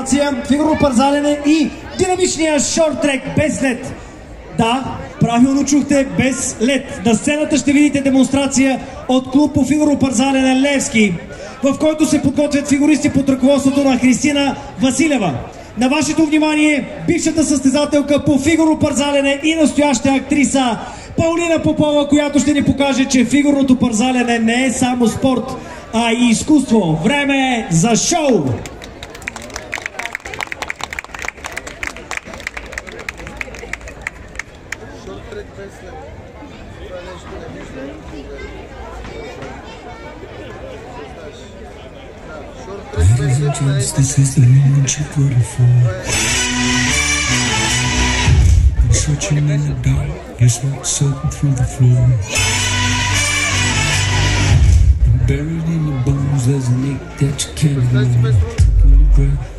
демонстрация, фигурно парзалене и динамичния шорт-трек без лед. Да, правилно чухте, без лед. На сцената ще видите демонстрация от клуб по фигурно парзалене Левски, в който се подготвят фигуристи под ръководството на Христина Василева. На вашето внимание, бившата състезателка по фигурно парзалене и настояща актриса Паулина Попова, която ще ни покаже, че фигурното парзалене не е само спорт, а и изкуство. Време е за шоу! Ladies and gents, this is the moment you've waited for. I'm searching in the dark, it's like soaking through the floor. And buried in your bones, there's an ache that you can't ignore. Taking your breath.